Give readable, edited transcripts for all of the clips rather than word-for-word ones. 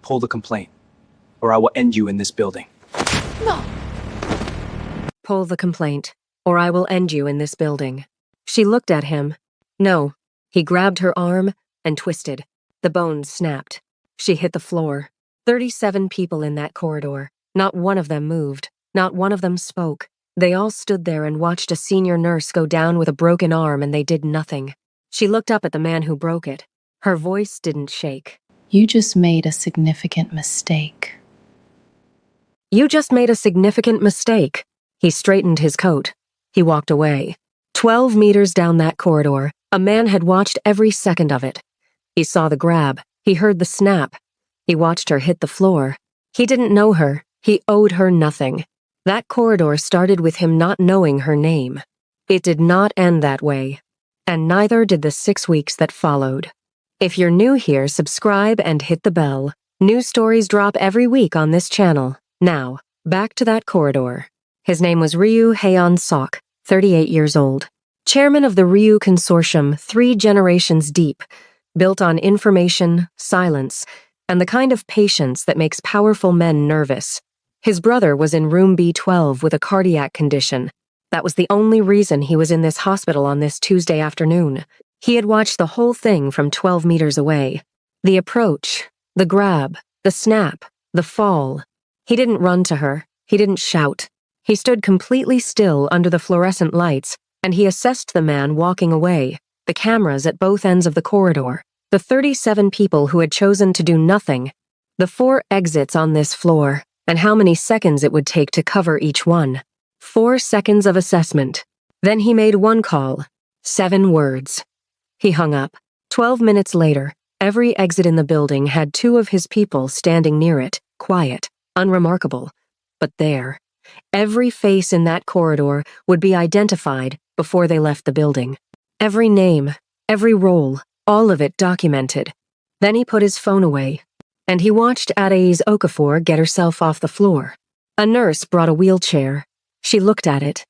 pull the complaint, or I will end you in this building. No. Pull the complaint, or I will end you in this building. She looked at him. No. He grabbed her arm and twisted. The bones snapped. She hit the floor. 37 people in that corridor. Not one of them moved. Not one of them spoke. They all stood there and watched a senior nurse go down with a broken arm, and they did nothing. She looked up at the man who broke it. Her voice didn't shake. You just made a significant mistake. You just made a significant mistake. He straightened his coat. He walked away. 12 meters down that corridor, a man had watched every second of it. He saw the grab. He heard the snap. He watched her hit the floor. He didn't know her. He owed her nothing. That corridor started with him not knowing her name. It did not end that way. And neither did the 6 weeks that followed. If you're new here, subscribe and hit the bell. New stories drop every week on this channel. Now, back to that corridor. His name was Ryu Haeon-sok, 38 years old. Chairman of the Ryu Consortium, 3 generations deep, built on information, silence, and the kind of patience that makes powerful men nervous. His brother was in room B12 with a cardiac condition. That was the only reason he was in this hospital on this Tuesday afternoon. He had watched the whole thing from 12 meters away. The approach, the grab, the snap, the fall. He didn't run to her. He didn't shout. He stood completely still under the fluorescent lights, and he assessed the man walking away, the cameras at both ends of the corridor, the 37 people who had chosen to do nothing, the 4 exits on this floor, and how many seconds it would take to cover each one. 4 seconds of assessment. Then he made one call. 7 words. He hung up. 12 minutes later, every exit in the building had 2 of his people standing near it, quiet, unremarkable. But there, every face in that corridor would be identified before they left the building. Every name, every role, all of it documented. Then he put his phone away, and he watched Adaise Okafor get herself off the floor. A nurse brought a wheelchair. She looked at it.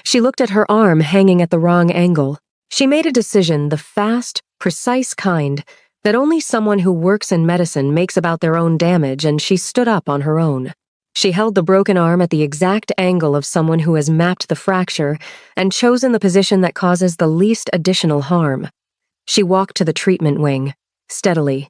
She looked at her arm hanging at the wrong angle. She made a decision, the fast, precise kind, that only someone who works in medicine makes about their own damage, and she stood up on her own. She held the broken arm at the exact angle of someone who has mapped the fracture and chosen the position that causes the least additional harm. She walked to the treatment wing, steadily.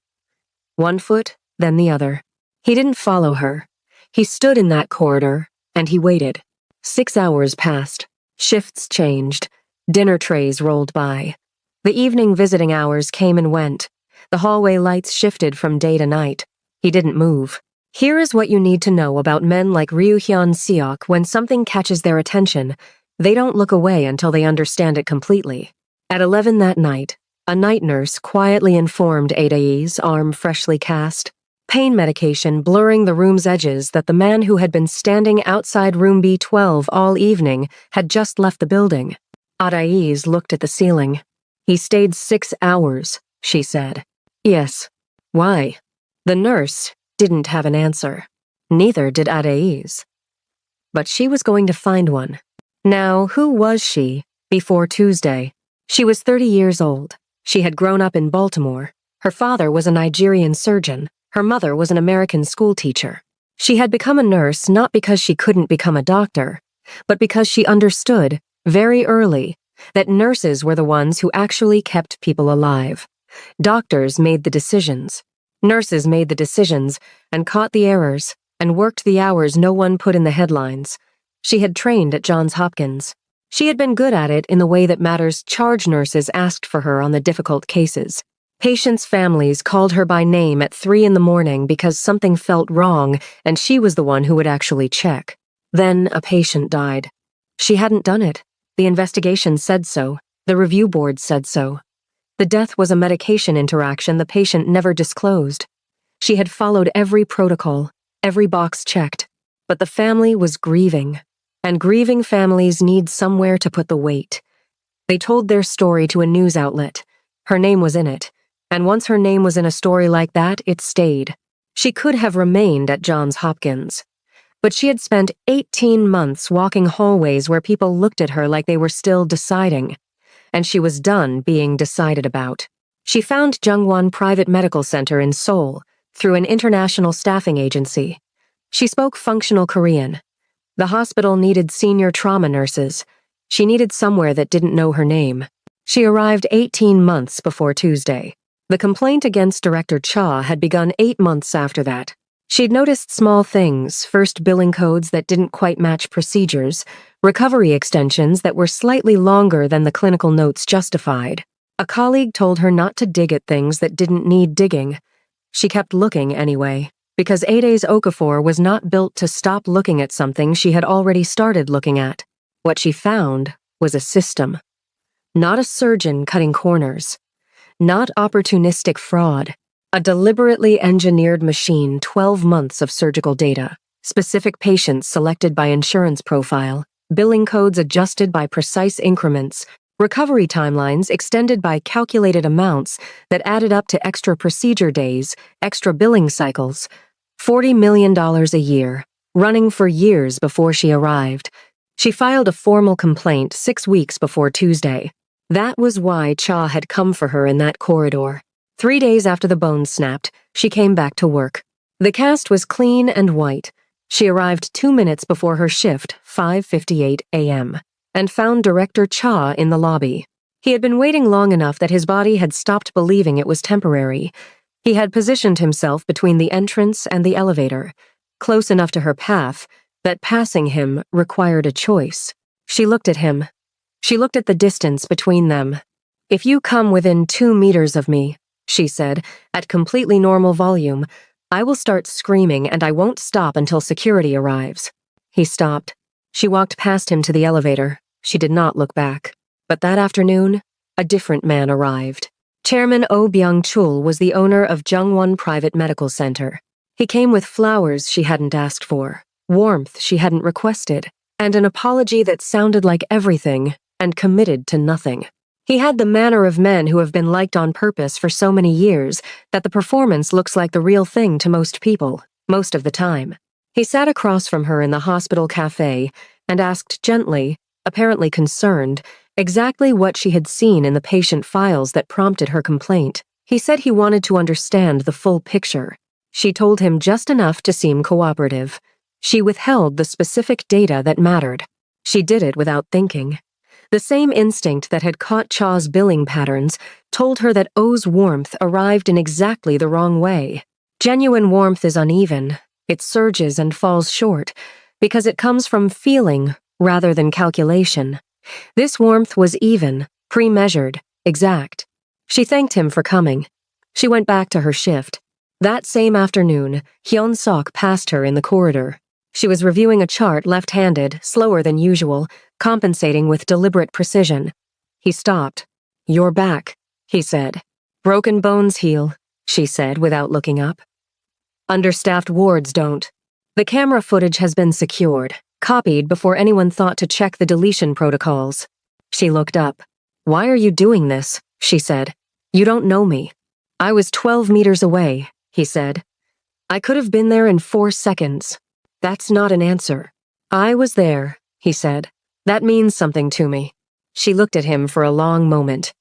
1 foot, then the other. He didn't follow her. He stood in that corridor, and he waited. 6 hours passed. Shifts changed. Dinner trays rolled by. The evening visiting hours came and went. The hallway lights shifted from day to night. He didn't move. Here is what you need to know about men like Ryu Hyun-seok. When something catches their attention, they don't look away until they understand it completely. At 11 that night, a night nurse quietly informed Adaise, arm freshly cast, pain medication blurring the room's edges, that the man who had been standing outside room B12 all evening had just left the building. Adaise looked at the ceiling. He stayed 6 hours, she said. Yes. Why? The nurse didn't have an answer. Neither did Adaise. But she was going to find one. Now, who was she before Tuesday? She was 30 years old. She had grown up in Baltimore. Her father was a Nigerian surgeon. Her mother was an American schoolteacher. She had become a nurse not because she couldn't become a doctor, but because she understood, very early, that nurses were the ones who actually kept people alive. Doctors made the decisions. Nurses made the decisions and caught the errors and worked the hours no one put in the headlines. She had trained at Johns Hopkins. She had been good at it in the way that matters charge nurses asked for her on the difficult cases. Patients' families called her by name at 3 in the morning because something felt wrong, and she was the one who would actually check. Then a patient died. She hadn't done it. The investigation said so. The review board said so. The death was a medication interaction the patient never disclosed. She had followed every protocol, every box checked, but the family was grieving, and grieving families need somewhere to put the weight. They told their story to a news outlet. Her name was in it, and once her name was in a story like that, it stayed. She could have remained at Johns Hopkins, but she had spent 18 months walking hallways where people looked at her like they were still deciding, and she was done being decided about. She found Jungwon Private Medical Center in Seoul, through an international staffing agency. She spoke functional Korean. The hospital needed senior trauma nurses. She needed somewhere that didn't know her name. She arrived 18 months before Tuesday. The complaint against Director Cha had begun 8 months after that. She'd noticed small things, first billing codes that didn't quite match procedures, recovery extensions that were slightly longer than the clinical notes justified. A colleague told her not to dig at things that didn't need digging. She kept looking anyway, because Ade's Okafor was not built to stop looking at something she had already started looking at. What she found was a system. Not a surgeon cutting corners. Not opportunistic fraud. A deliberately engineered machine, 12 months of surgical data, specific patients selected by insurance profile, billing codes adjusted by precise increments, recovery timelines extended by calculated amounts that added up to extra procedure days, extra billing cycles. $40 million a year, running for years before she arrived. She filed a formal complaint 6 weeks before Tuesday. That was why Cha had come for her in that corridor. 3 days after the bones snapped, she came back to work. The cast was clean and white. She arrived 2 minutes before her shift, 5:58 a.m., and found Director Cha in the lobby. He had been waiting long enough that his body had stopped believing it was temporary. He had positioned himself between the entrance and the elevator, close enough to her path that passing him required a choice. She looked at him. She looked at the distance between them. "If you come within 2 meters of me," she said, at completely normal volume, "I will start screaming and I won't stop until security arrives." He stopped. She walked past him to the elevator. She did not look back. But that afternoon, a different man arrived. Chairman Oh Byung-chul was the owner of Jungwon Private Medical Center. He came with flowers she hadn't asked for, warmth she hadn't requested, and an apology that sounded like everything and committed to nothing. He had the manner of men who have been liked on purpose for so many years that the performance looks like the real thing to most people, most of the time. He sat across from her in the hospital cafe and asked gently, apparently concerned, exactly what she had seen in the patient files that prompted her complaint. He said he wanted to understand the full picture. She told him just enough to seem cooperative. She withheld the specific data that mattered. She did it without thinking. The same instinct that had caught Cha's billing patterns told her that O's warmth arrived in exactly the wrong way. Genuine warmth is uneven. It surges and falls short because it comes from feeling rather than calculation. This warmth was even, pre-measured, exact. She thanked him for coming. She went back to her shift. That same afternoon, Hyun-sok passed her in the corridor. She was reviewing a chart left-handed, slower than usual, compensating with deliberate precision. He stopped. "You're back," he said. "Broken bones heal," she said without looking up. "Understaffed wards don't." The camera footage has been secured, copied before anyone thought to check the deletion protocols. She looked up. "Why are you doing this?" she said. "You don't know me." "I was 12 meters away," he said. "I could have been there in 4 seconds." "That's not an answer." "I was there," he said. "That means something to me." She looked at him for a long moment.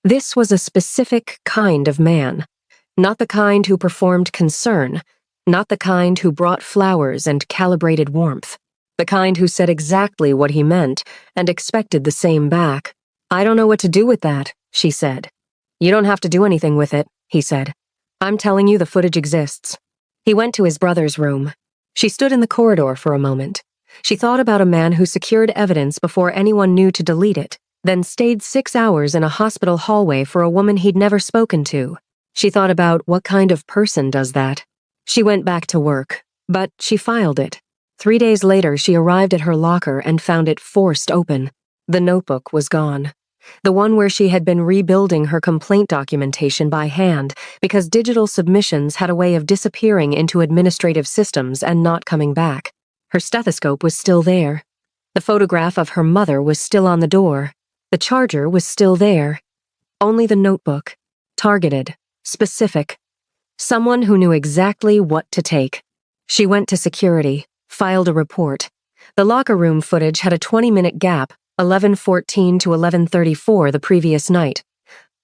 This was a specific kind of man. Not the kind who performed concern. Not the kind who brought flowers and calibrated warmth. The kind who said exactly what he meant and expected the same back. "I don't know what to do with that," she said. "You don't have to do anything with it," he said. "I'm telling you the footage exists." He went to his brother's room. She stood in the corridor for a moment. She thought about a man who secured evidence before anyone knew to delete it, then stayed 6 hours in a hospital hallway for a woman he'd never spoken to. She thought about what kind of person does that. She went back to work, but she filed it. 3 days later, she arrived at her locker and found it forced open. The notebook was gone. The one where she had been rebuilding her complaint documentation by hand because digital submissions had a way of disappearing into administrative systems and not coming back. Her stethoscope was still there. The photograph of her mother was still on the door. The charger was still there. Only the notebook. Targeted. Specific. Someone who knew exactly what to take. She went to security, filed a report. The locker room footage had a 20-minute gap, 11:14 to 11:34 the previous night.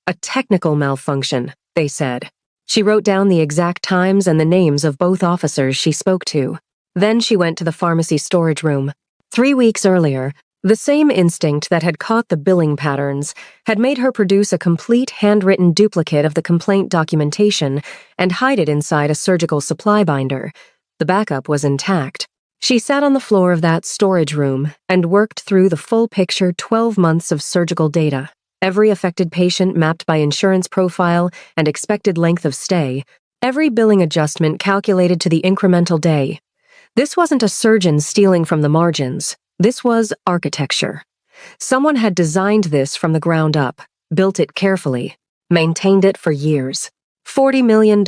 A technical malfunction, they said. She wrote down the exact times and the names of both officers she spoke to. Then she went to the pharmacy storage room. 3 weeks earlier, the same instinct that had caught the billing patterns had made her produce a complete handwritten duplicate of the complaint documentation and hide it inside a surgical supply binder. The backup was intact. She sat on the floor of that storage room and worked through the full picture 12 months of surgical data, every affected patient mapped by insurance profile and expected length of stay, every billing adjustment calculated to the incremental day. This wasn't a surgeon stealing from the margins. This was architecture. Someone had designed this from the ground up, built it carefully, maintained it for years. $40 million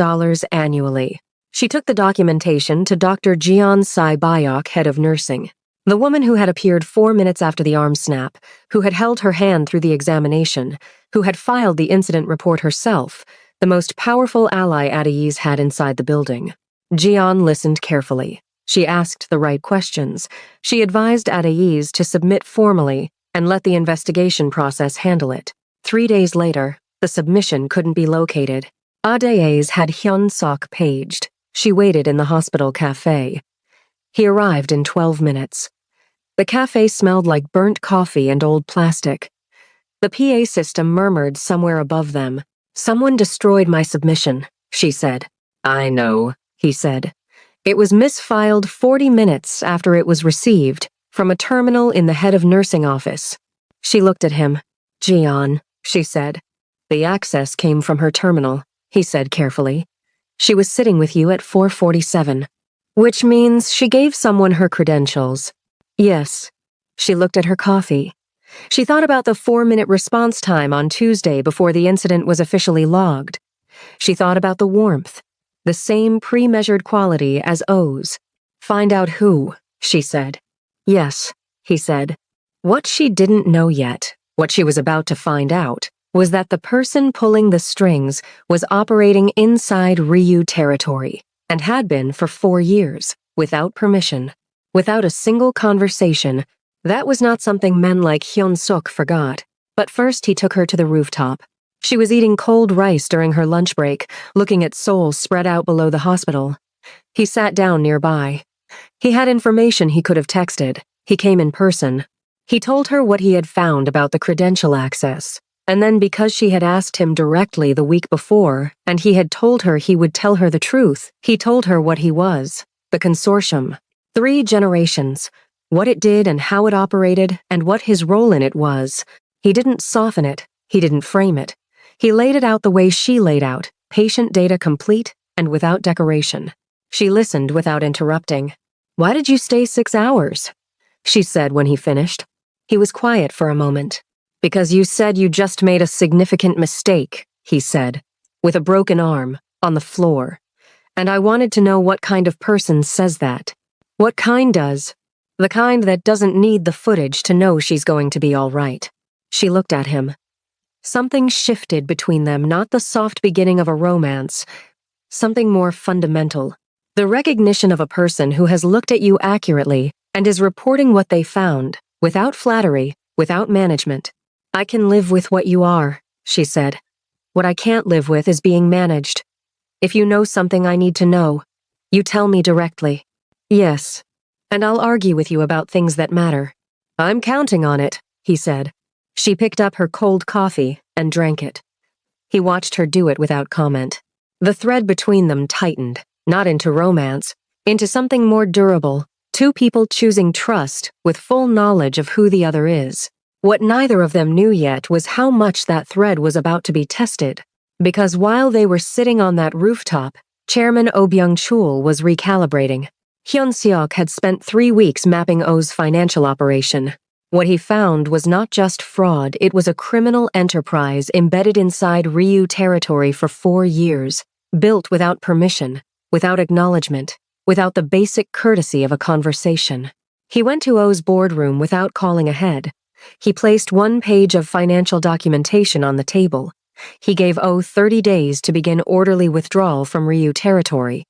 annually. She took the documentation to Dr. Jian Sai-Bayok, head of nursing, the woman who had appeared 4 minutes after the arm snap, who had held her hand through the examination, who had filed the incident report herself, the most powerful ally Adaiz had inside the building. Jian listened carefully. She asked the right questions. She advised Adaiz to submit formally and let the investigation process handle it. 3 days later, the submission couldn't be located. Adaiz had Hyun Sok paged. She waited in the hospital cafe. He arrived in 12 minutes. The cafe smelled like burnt coffee and old plastic. The PA system murmured somewhere above them. "Someone destroyed my submission," she said. "I know," he said. It was misfiled 40 minutes after it was received from a terminal in the head of nursing office. She looked at him. "Jian," she said. "The access came from her terminal," he said carefully. "She was sitting with you at 4:47, which means she gave someone her credentials." "Yes." She looked at her coffee. She thought about the 4-minute response time on Tuesday before the incident was officially logged. She thought about the warmth, the same pre-measured quality as O's. "Find out who," she said. "Yes," he said. What she didn't know yet, what she was about to find out, was that the person pulling the strings was operating inside Ryu territory, and had been for 4 years, without permission, without a single conversation. That was not something men like Hyun Suk forgot. But first he took her to the rooftop. She was eating cold rice during her lunch break, looking at souls spread out below the hospital. He sat down nearby. He had information he could have texted. He came in person. He told her what he had found about the credential access. And then because she had asked him directly the week before, and he had told her he would tell her the truth, he told her what he was, the consortium. 3 generations, what it did and how it operated, and what his role in it was. He didn't soften it. He didn't frame it. He laid it out the way she laid out, patient data complete and without decoration. She listened without interrupting. "Why did you stay 6 hours?" she said when he finished. He was quiet for a moment. "Because you said you just made a significant mistake," he said, with a broken arm, on the floor. "And I wanted to know what kind of person says that. What kind does? The kind that doesn't need the footage to know she's going to be all right." She looked at him. Something shifted between them, not the soft beginning of a romance. Something more fundamental. The recognition of a person who has looked at you accurately and is reporting what they found, without flattery, without management. "I can live with what you are," she said. "What I can't live with is being managed. If you know something I need to know, you tell me directly." "Yes, and I'll argue with you about things that matter." "I'm counting on it," he said. She picked up her cold coffee and drank it. He watched her do it without comment. The thread between them tightened, not into romance, into something more durable, 2 people choosing trust with full knowledge of who the other is. What neither of them knew yet was how much that thread was about to be tested. Because while they were sitting on that rooftop, Chairman Oh Byung-chul was recalibrating. Hyun Seok had spent 3 weeks mapping Oh's financial operation. What he found was not just fraud, it was a criminal enterprise embedded inside Ryu territory for 4 years, built without permission, without acknowledgement, without the basic courtesy of a conversation. He went to Oh's boardroom without calling ahead. He placed 1 page of financial documentation on the table. He gave Oh 30 days to begin orderly withdrawal from Ryu territory.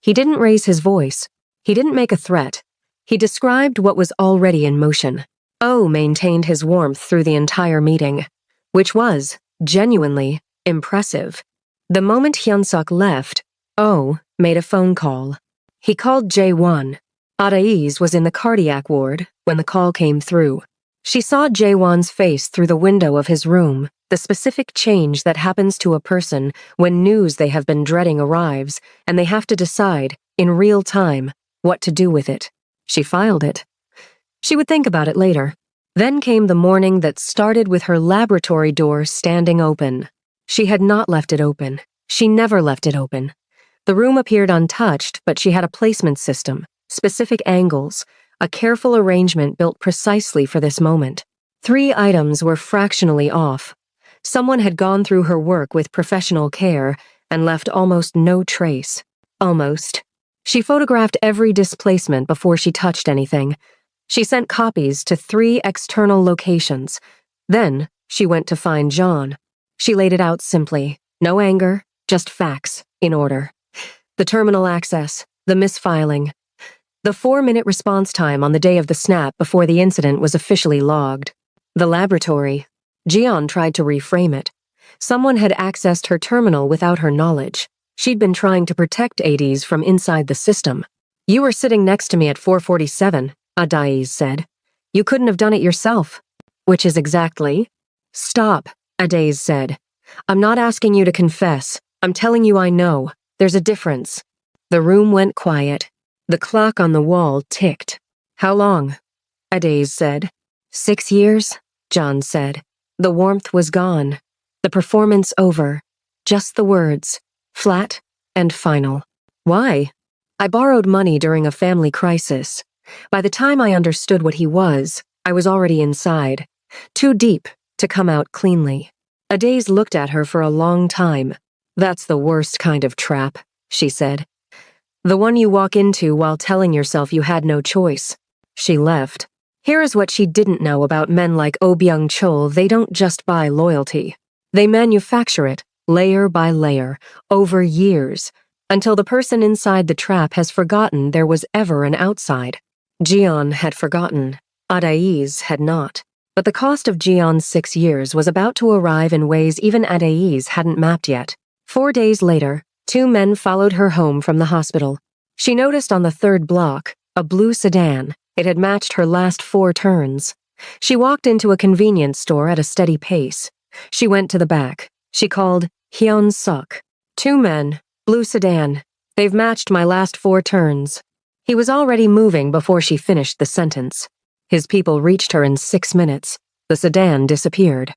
He didn't raise his voice. He didn't make a threat. He described what was already in motion. Oh maintained his warmth through the entire meeting, which was, genuinely, impressive. The moment Hyunsuk left, Oh made a phone call. He called Jae-won. Adais was in the cardiac ward when the call came through. She saw Jae-won's face through the window of his room, the specific change that happens to a person when news they have been dreading arrives and they have to decide, in real time, what to do with it. She filed it. She would think about it later. Then came the morning that started with her laboratory door standing open. She had not left it open. She never left it open. The room appeared untouched, but she had a placement system, specific angles, a careful arrangement built precisely for this moment. 3 items were fractionally off. Someone had gone through her work with professional care and left almost no trace. Almost. She photographed every displacement before she touched anything. She sent copies to 3 external locations. Then she went to find John. She laid it out simply. No anger, just facts, in order. The terminal access, the misfiling. The 4-minute response time on the day of the snap before the incident was officially logged. The laboratory. Jian tried to reframe it. Someone had accessed her terminal without her knowledge. She'd been trying to protect Adais from inside the system. You were sitting next to me at 4:47, Adais said. You couldn't have done it yourself. Which is exactly. Stop, Adais said. I'm not asking you to confess. I'm telling you I know. There's a difference. The room went quiet. The clock on the wall ticked. How long? Adais said. 6 years, John said. The warmth was gone. The performance over. Just the words. Flat and final. Why? I borrowed money during a family crisis. By the time I understood what he was, I was already inside. Too deep to come out cleanly. Adais looked at her for a long time. That's the worst kind of trap, she said. The one you walk into while telling yourself you had no choice. She left. Here is what she didn't know about men like Oh Byung-chul. They don't just buy loyalty. They manufacture it, layer by layer, over years, until the person inside the trap has forgotten there was ever an outside. Jian had forgotten. Adais had not. But the cost of Jian's 6 years was about to arrive in ways even Adais hadn't mapped yet. 4 days later, 2 men followed her home from the hospital. She noticed on the 3rd block, a blue sedan. It had matched her last 4 turns. She walked into a convenience store at a steady pace. She went to the back. She called Hyun-suk. 2 men, blue sedan. They've matched my last 4 turns. He was already moving before she finished the sentence. His people reached her in 6 minutes. The sedan disappeared.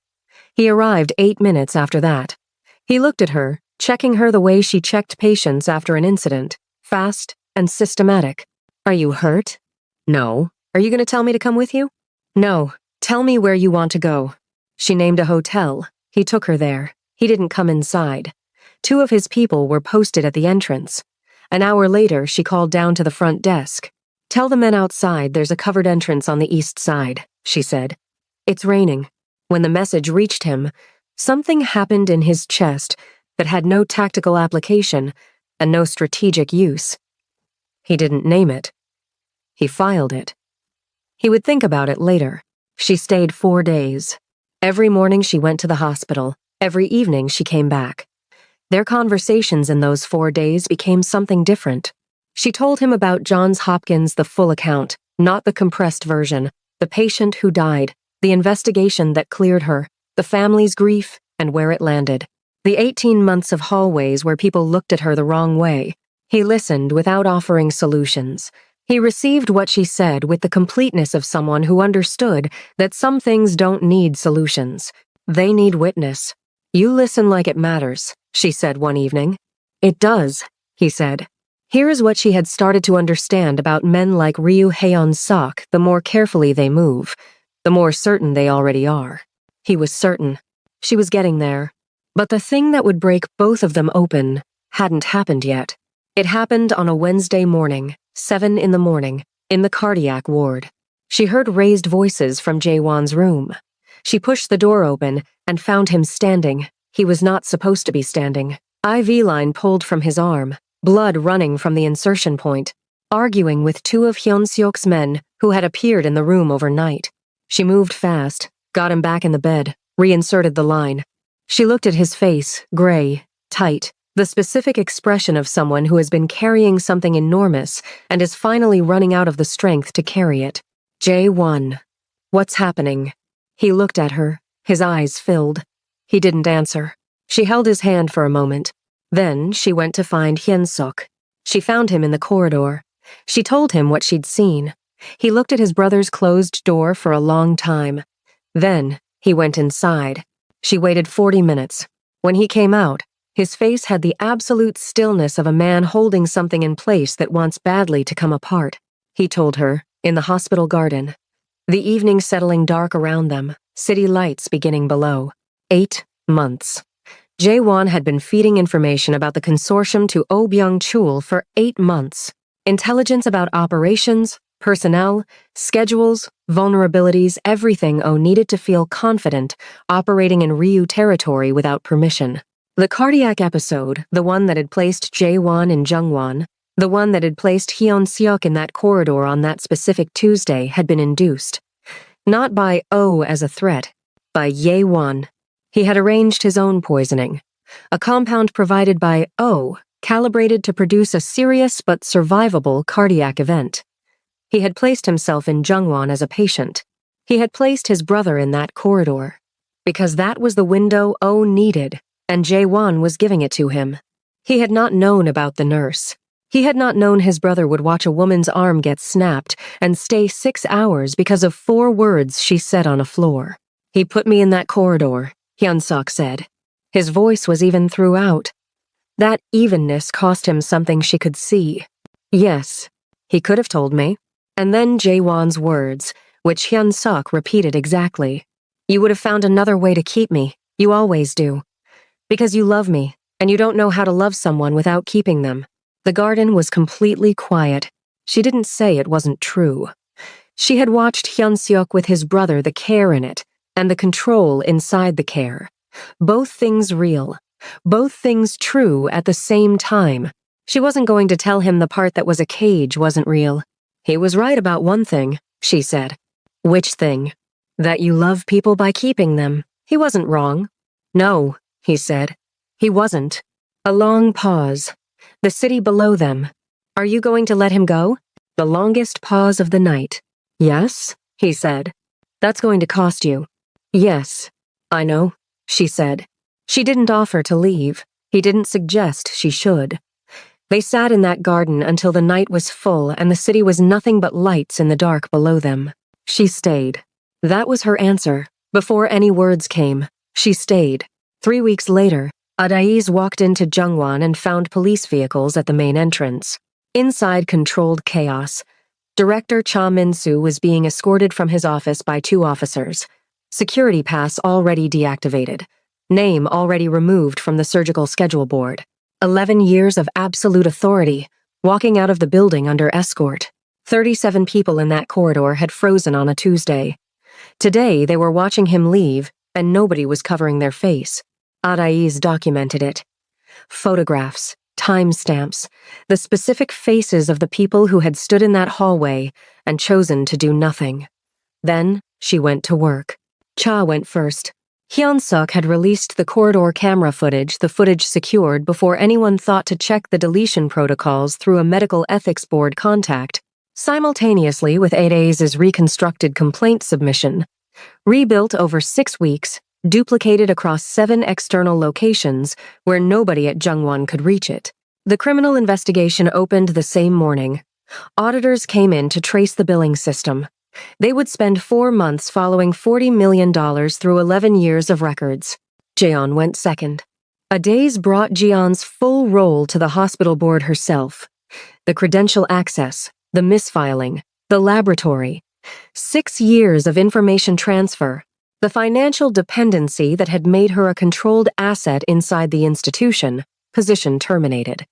He arrived 8 minutes after that. He looked at her, checking her the way she checked patients after an incident, fast and systematic. Are you hurt? No. Are you going to tell me to come with you? No. Tell me where you want to go. She named a hotel. He took her there. He didn't come inside. 2 of his people were posted at the entrance. An hour later, she called down to the front desk. Tell the men outside there's a covered entrance on the east side, she said. It's raining. When the message reached him, something happened in his chest that had no tactical application and no strategic use. He didn't name it. He filed it. He would think about it later. She stayed 4 days. Every morning she went to the hospital. Every evening she came back. Their conversations in those 4 days became something different. She told him about Johns Hopkins, the full account, not the compressed version, the patient who died, the investigation that cleared her, the family's grief, and where it landed. The 18 months of hallways where people looked at her the wrong way. He listened without offering solutions. He received what she said with the completeness of someone who understood that some things don't need solutions. They need witness. You listen like it matters, she said one evening. It does, he said. Here is what she had started to understand about men like Ryu Haeon-sok. The more carefully they move, the more certain they already are. He was certain. She was getting there. But the thing that would break both of them open hadn't happened yet. It happened on a Wednesday morning, 7 in the morning, in the cardiac ward. She heard raised voices from Jae-won's room. She pushed the door open and found him standing. He was not supposed to be standing. IV line pulled from his arm, blood running from the insertion point, arguing with 2 of Hyun-seok's men who had appeared in the room overnight. She moved fast, got him back in the bed, reinserted the line. She looked at his face, gray, tight, the specific expression of someone who has been carrying something enormous and is finally running out of the strength to carry it. J1. What's happening? He looked at her, his eyes filled. He didn't answer. She held his hand for a moment. Then she went to find Hyun-suk. She found him in the corridor. She told him what she'd seen. He looked at his brother's closed door for a long time. Then he went inside. She waited 40 minutes. When he came out, his face had the absolute stillness of a man holding something in place that wants badly to come apart. He told her, in the hospital garden. The evening settling dark around them, city lights beginning below. 8 months. Jae-won had been feeding information about the consortium to Oh Byung-chul for 8 months. Intelligence about operations, personnel, schedules, vulnerabilities, everything Oh needed to feel confident operating in Ryu territory without permission. The cardiac episode, the one that had placed Jae-won in Jungwon, the one that had placed Hyun-seok in that corridor on that specific Tuesday, had been induced. Not by Oh as a threat, by Jae-won. He had arranged his own poisoning. A compound provided by Oh, calibrated to produce a serious but survivable cardiac event. He had placed himself in Jungwon as a patient. He had placed his brother in that corridor. Because that was the window Oh needed, and Jae-won was giving it to him. He had not known about the nurse. He had not known his brother would watch a woman's arm get snapped and stay 6 hours because of 4 words she said on a floor. He put me in that corridor, Hyun-suk said. His voice was even throughout. That evenness cost him something she could see. Yes, he could have told me. And then Jae-won's words, which Hyun-suk repeated exactly. You would have found another way to keep me. You always do. Because you love me, and you don't know how to love someone without keeping them. The garden was completely quiet. She didn't say it wasn't true. She had watched Hyun-seok with his brother, the care in it, and the control inside the care. Both things real. Both things true at the same time. She wasn't going to tell him the part that was a cage wasn't real. He was right about one thing, she said. Which thing? That you love people by keeping them. He wasn't wrong. No, he said. He wasn't. A long pause. The city below them. Are you going to let him go? The longest pause of the night. Yes, he said. That's going to cost you. Yes, I know, she said. She didn't offer to leave. He didn't suggest she should. They sat in that garden until the night was full and the city was nothing but lights in the dark below them. She stayed. That was her answer. Before any words came, she stayed. 3 weeks later, Adaiz walked into Jungwon and found police vehicles at the main entrance. Inside controlled chaos. Director Cha Min-soo was being escorted from his office by 2 officers. Security pass already deactivated. Name already removed from the surgical schedule board. 11 years of absolute authority, walking out of the building under escort. 37 people in that corridor had frozen on a Tuesday. Today they were watching him leave, and nobody was covering their face. Adaiz documented it. Photographs, timestamps, the specific faces of the people who had stood in that hallway and chosen to do nothing. Then she went to work. Cha went first. Hyun-suk had released the corridor camera footage, the footage secured before anyone thought to check the deletion protocols through a medical ethics board contact, simultaneously with Adaiz's reconstructed complaint submission. Rebuilt over 6 weeks, duplicated across 7 external locations where nobody at Jungwon could reach it. The criminal investigation opened the same morning. Auditors came in to trace the billing system. They would spend 4 months following $40 million through 11 years of records. Jeon went second. Adaiz brought Jeon's full role to the hospital board herself. The credential access, the misfiling, the laboratory. 6 years of information transfer. The financial dependency that had made her a controlled asset inside the institution, position terminated.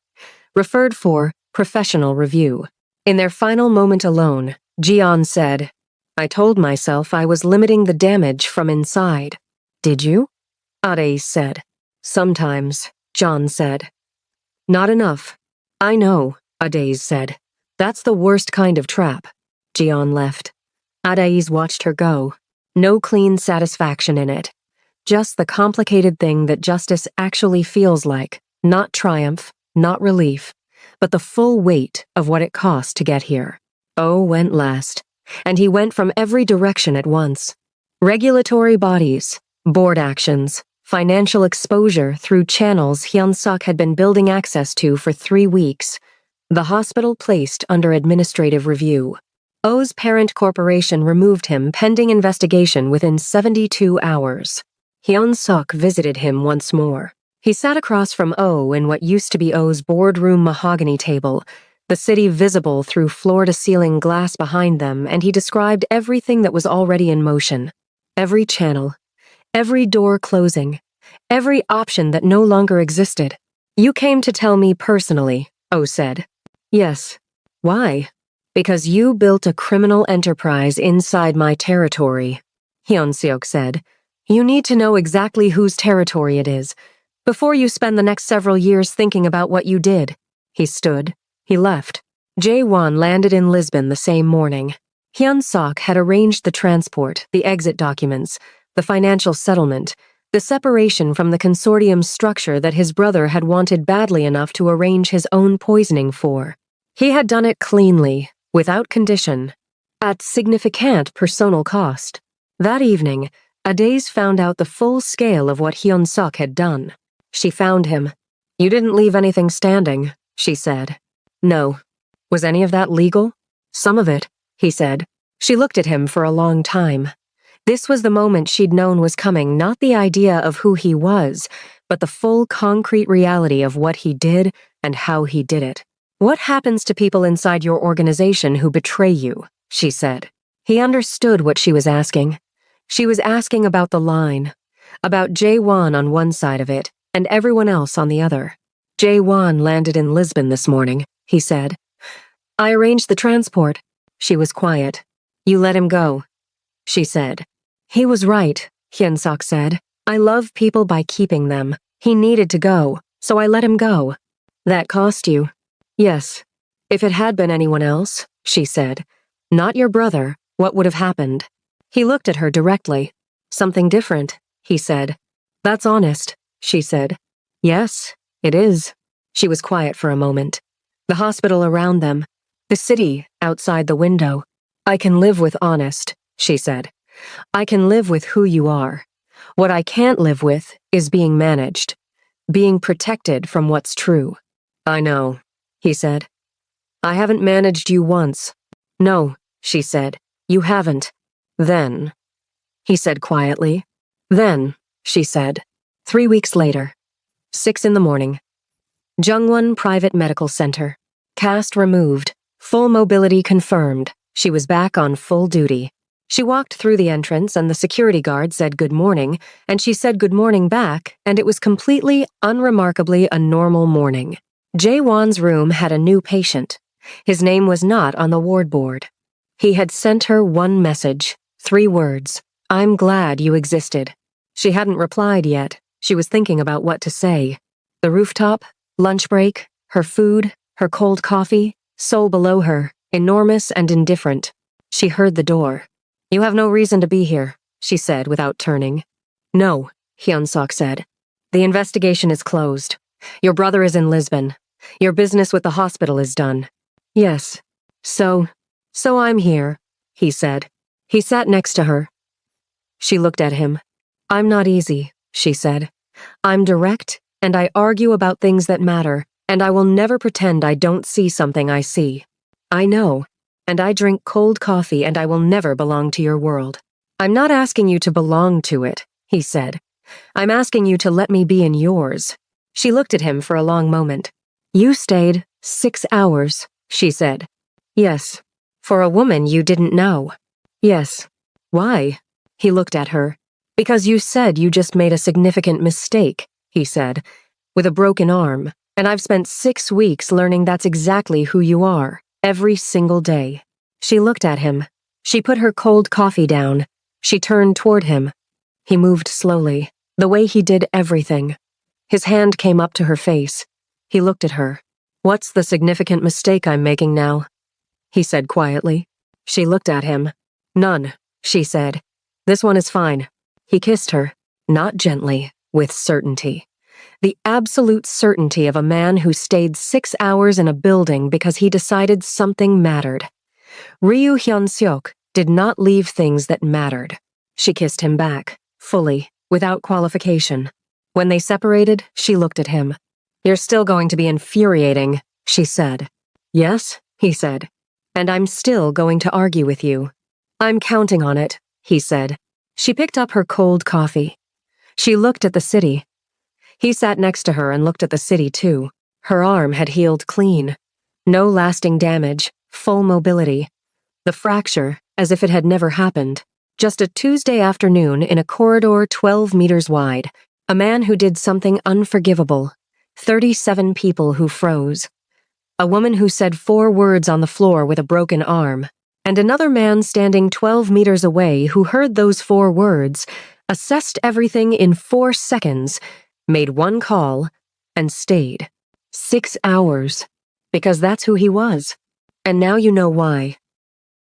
Referred for professional review. In their final moment alone, Jeon said, I told myself I was limiting the damage from inside. Did you? Adaiz said. Sometimes, John said. Not enough. I know, Adaiz said. That's the worst kind of trap. Jeon left. Adaiz watched her go. No clean satisfaction in it. Just the complicated thing that justice actually feels like. Not triumph, not relief, but the full weight of what it cost to get here. O went last, and he went from every direction at once. Regulatory bodies, board actions, financial exposure through channels Hyun-suk had been building access to for 3 weeks. The hospital placed under administrative review. O's parent corporation removed him pending investigation within 72 hours. Hyun-suk visited him once more. He sat across from O in what used to be O's boardroom mahogany table, the city visible through floor-to-ceiling glass behind them, and he described everything that was already in motion. Every channel, every door closing, every option that no longer existed. "You came to tell me personally," O said. "Yes. Why?" "Because you built a criminal enterprise inside my territory," Hyun-seok said. "You need to know exactly whose territory it is, before you spend the next several years thinking about what you did." He stood. He left. Jae-won landed in Lisbon the same morning. Hyun-suk had arranged the transport, the exit documents, the financial settlement, the separation from the consortium structure that his brother had wanted badly enough to arrange his own poisoning for. He had done it cleanly, without condition, at significant personal cost. That evening, Adaze found out the full scale of what Hyun-suk had done. She found him. "You didn't leave anything standing," she said. "No." "Was any of that legal?" "Some of it," he said. She looked at him for a long time. This was the moment she'd known was coming, not the idea of who he was, but the full concrete reality of what he did and how he did it. "What happens to people inside your organization who betray you?" she said. He understood what she was asking. She was asking about the line, about Jae-won on one side of it, and everyone else on the other. "Jae-won landed in Lisbon this morning," he said. "I arranged the transport." She was quiet. "You let him go," she said. "He was right," Hyun-suk said. "I love people by keeping them. He needed to go, so I let him go." "That cost you?" "Yes. If it had been anyone else," she said, "not your brother, what would have happened?" He looked at her directly. "Something different," he said. "That's honest," she said. "Yes, it is." She was quiet for a moment. The hospital around them, the city outside the window. "I can live with honest," she said. "I can live with who you are. What I can't live with is being managed, being protected from what's true." "I know," he said. "I haven't managed you once." "No," she said. "You haven't." "Then," he said quietly. "Then," she said. 3 weeks later. 6 in the morning. Jungwon Private Medical Center. Cast removed. Full mobility confirmed. She was back on full duty. She walked through the entrance and the security guard said good morning, and she said good morning back, and it was completely, unremarkably a normal morning. Jae-won's room had a new patient. His name was not on the ward board. He had sent her one message, 3 words, "I'm glad you existed." She hadn't replied yet. She was thinking about what to say. The rooftop, lunch break, her food, her cold coffee, soul below her, enormous and indifferent. She heard the door. "You have no reason to be here," she said without turning. "No," Hyun-suk said. "The investigation is closed. Your brother is in Lisbon. Your business with the hospital is done." "Yes. So I'm here," he said. He sat next to her. She looked at him. "I'm not easy," she said. "I'm direct, and I argue about things that matter, and I will never pretend I don't see something I see. I know, and I drink cold coffee, and I will never belong to your world." "I'm not asking you to belong to it," he said. "I'm asking you to let me be in yours." She looked at him for a long moment. "You stayed 6 hours," she said. "Yes. For a woman you didn't know." "Yes. Why?" He looked at her. "Because you said you just made a significant mistake," he said, "with a broken arm, and I've spent 6 weeks learning that's exactly who you are, every single day." She looked at him. She put her cold coffee down. She turned toward him. He moved slowly, the way he did everything. His hand came up to her face. He looked at her. "What's the significant mistake I'm making now?" he said quietly. She looked at him. "None," she said. "This one is fine." He kissed her, not gently, with certainty. The absolute certainty of a man who stayed 6 hours in a building because he decided something mattered. Ryu Hyun-seok did not leave things that mattered. She kissed him back, fully, without qualification. When they separated, she looked at him. "You're still going to be infuriating," she said. "Yes," he said. "And I'm still going to argue with you." "I'm counting on it," he said. She picked up her cold coffee. She looked at the city. He sat next to her and looked at the city too. Her arm had healed clean. No lasting damage, full mobility. The fracture, as if it had never happened. Just a Tuesday afternoon in a corridor 12 meters wide. A man who did something unforgivable. 37 people who froze. A woman who said 4 words on the floor with a broken arm. And another man standing 12 meters away who heard those 4 words, assessed everything in 4 seconds, made 1 call, and stayed. 6 hours. Because that's who he was. And now you know why.